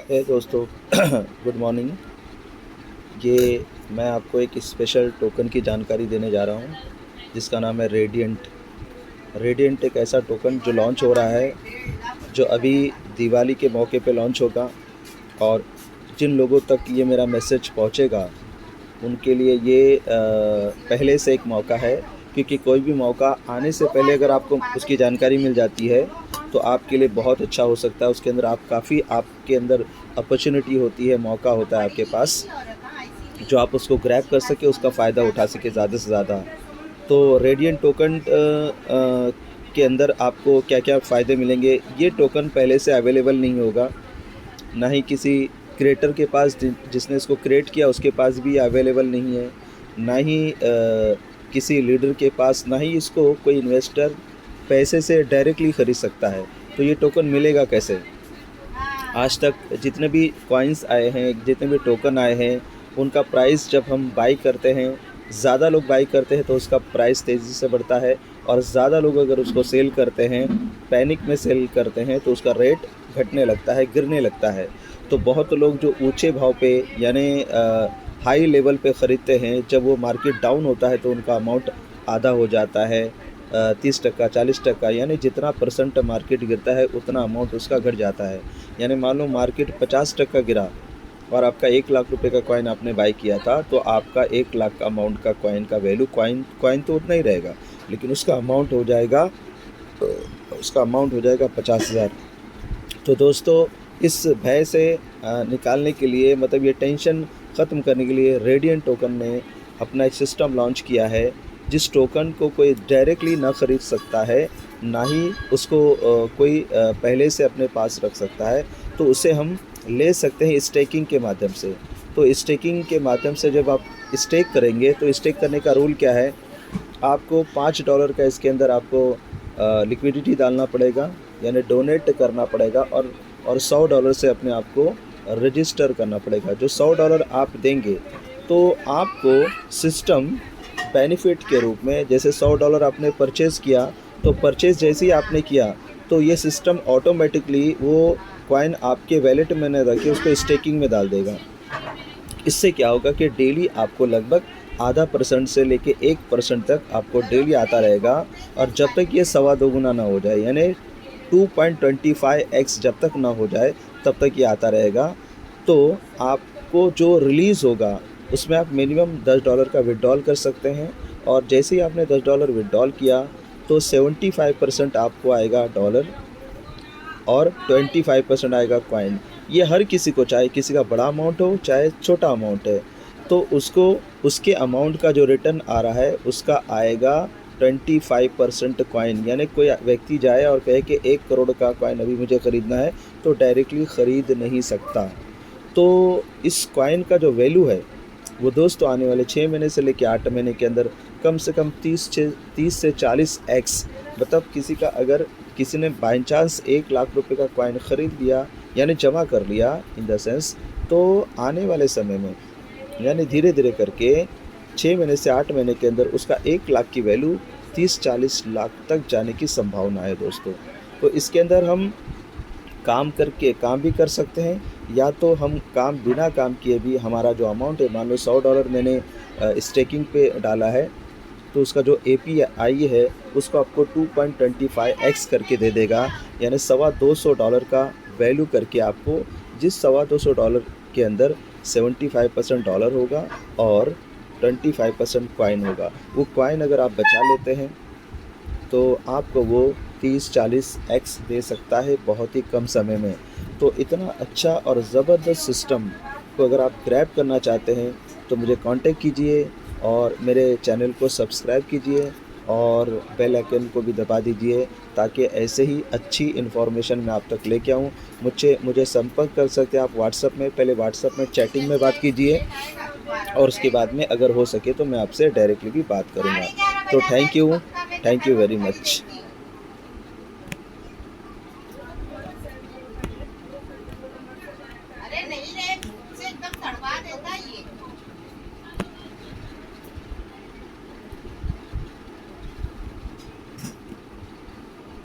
हे दोस्तों good morning. ये मैं आपको एक स्पेशल टोकन की जानकारी देने जा रहा हूँ जिसका नाम है रेडिएंट। रेडिएंट एक ऐसा टोकन जो लॉन्च हो रहा है, जो अभी दिवाली के मौके पे लॉन्च होगा। और जिन लोगों तक ये मेरा मैसेज पहुँचेगा उनके लिए ये पहले से एक मौका है, क्योंकि कोई भी मौका आने से पहले अगर आपको उसकी जानकारी मिल जाती है तो आपके लिए बहुत अच्छा हो सकता है। उसके अंदर आपके अंदर अपॉर्चुनिटी होती है, मौका होता है आपके पास, जो आप उसको ग्रैब कर सके, उसका फ़ायदा उठा सके ज़्यादा से ज़्यादा। तो रेडिएंट टोकन के अंदर आपको क्या क्या फ़ायदे मिलेंगे, ये टोकन पहले से अवेलेबल नहीं होगा, ना ही किसी क्रिएटर के पास जिसने इसको क्रिएट किया उसके पास भी अवेलेबल नहीं है, ना ही किसी लीडर के पास, ना ही इसको कोई इन्वेस्टर पैसे से डायरेक्टली ख़रीद सकता है। तो ये टोकन मिलेगा कैसे? आज तक जितने भी कॉइन्स आए हैं, जितने भी टोकन आए हैं, उनका प्राइस जब हम बाई करते हैं, ज़्यादा लोग बाई करते हैं तो उसका प्राइस तेज़ी से बढ़ता है, और ज़्यादा लोग अगर उसको सेल करते हैं, पैनिक में सेल करते हैं, तो उसका रेट घटने लगता है, गिरने लगता है। तो बहुत लोग जो ऊंचे भाव पे यानी हाई लेवल पे ख़रीदते हैं, जब वो मार्केट डाउन होता है तो उनका अमाउंट आधा हो जाता है, 30%, 40%, यानी जितना परसेंट मार्केट गिरता है उतना अमाउंट उसका घट जाता है। यानी मान लो मार्केट 50% गिरा और आपका 1 लाख रुपए का कॉइन आपने बाई किया था, तो आपका 1 लाख का अमाउंट का कॉइन का वैल्यू, कॉइन तो उतना ही रहेगा, लेकिन उसका अमाउंट हो जाएगा 50,000। तो दोस्तों, इस भय से निकालने के लिए, मतलब ये टेंशन ख़त्म करने के लिए, रेडिएंट टोकन ने अपना एक सिस्टम लॉन्च किया है, जिस टोकन को कोई डायरेक्टली ना ख़रीद सकता है, ना ही उसको कोई पहले से अपने पास रख सकता है। तो उसे हम ले सकते हैं स्टेकिंग के माध्यम से। तो स्टेकिंग के माध्यम से जब आप स्टेक करेंगे, तो स्टेक करने का रूल क्या है, आपको $5 का इसके अंदर आपको लिक्विडिटी डालना पड़ेगा, यानी डोनेट करना पड़ेगा, और $100 से अपने आप को रजिस्टर करना पड़ेगा। जो $100 आप देंगे तो आपको सिस्टम बेनिफिट के रूप में, जैसे $100 आपने परचेज़ किया, तो परचेज़ जैसे ही आपने किया तो ये सिस्टम ऑटोमेटिकली वो कॉइन आपके वैलेट में न रख के उसको स्टेकिंग में डाल देगा। इससे क्या होगा कि डेली आपको लगभग आधा % से लेके 1% तक आपको डेली आता रहेगा, और जब तक ये 2.25 गुना ना हो जाए, यानी 2.25x जब तक ना हो जाए तब तक ये आता रहेगा। तो आपको जो रिलीज़ होगा उसमें आप मिनिमम $10 का विड्रॉल कर सकते हैं, और जैसे ही आपने $10 विड्रॉल किया तो 75% आपको आएगा डॉलर और 25% आएगा कॉइन। ये हर किसी को, चाहे किसी का बड़ा अमाउंट हो चाहे छोटा अमाउंट है, तो उसको उसके अमाउंट का जो रिटर्न आ रहा है उसका आएगा 25% कॉइन। यानी कोई व्यक्ति जाए और कहे कि 1 करोड़ का कॉइन अभी मुझे ख़रीदना है, तो डायरेक्टली ख़रीद नहीं सकता। तो इस कॉइन का जो वैल्यू है वो दोस्तों आने वाले 6 महीने से लेकर 8 महीने के अंदर कम से कम 30 से 40x, मतलब किसी ने बाई चांस 1 लाख रुपए का कॉइन ख़रीद लिया, यानी जमा कर लिया इन द सेंस, तो आने वाले समय में, यानी धीरे धीरे करके 6 महीने से 8 महीने के अंदर उसका 1 लाख की वैल्यू 30-40 लाख तक जाने की संभावना है दोस्तों। तो इसके अंदर हम काम करके काम भी कर सकते हैं, या तो हम काम बिना काम किए भी, हमारा जो अमाउंट है, मान लो $100 मैंने स्टेकिंग पे डाला है, तो उसका जो API है उसको आपको 2.25x करके दे देगा, यानी $225 का वैल्यू करके आपको, जिस $225 के अंदर 75% डॉलर होगा और 25% कॉइन होगा। वो कॉइन अगर आप बचा लेते हैं तो आपको वो 30-40x दे सकता है बहुत ही कम समय में। तो इतना अच्छा और ज़बरदस्त सिस्टम को अगर आप ग्रैब करना चाहते हैं तो मुझे कांटेक्ट कीजिए, और मेरे चैनल को सब्सक्राइब कीजिए, और बेल आइकन को भी दबा दीजिए, ताकि ऐसे ही अच्छी इन्फॉर्मेशन मैं आप तक लेके आऊँ। मुझे संपर्क कर सकते हैं आप व्हाट्सएप में, पहले व्हाट्सएप में चैटिंग में बात कीजिए, और उसके बाद में अगर हो सके तो मैं आपसे डायरेक्टली भी बात करूँगा। तो थैंक यू वेरी मच।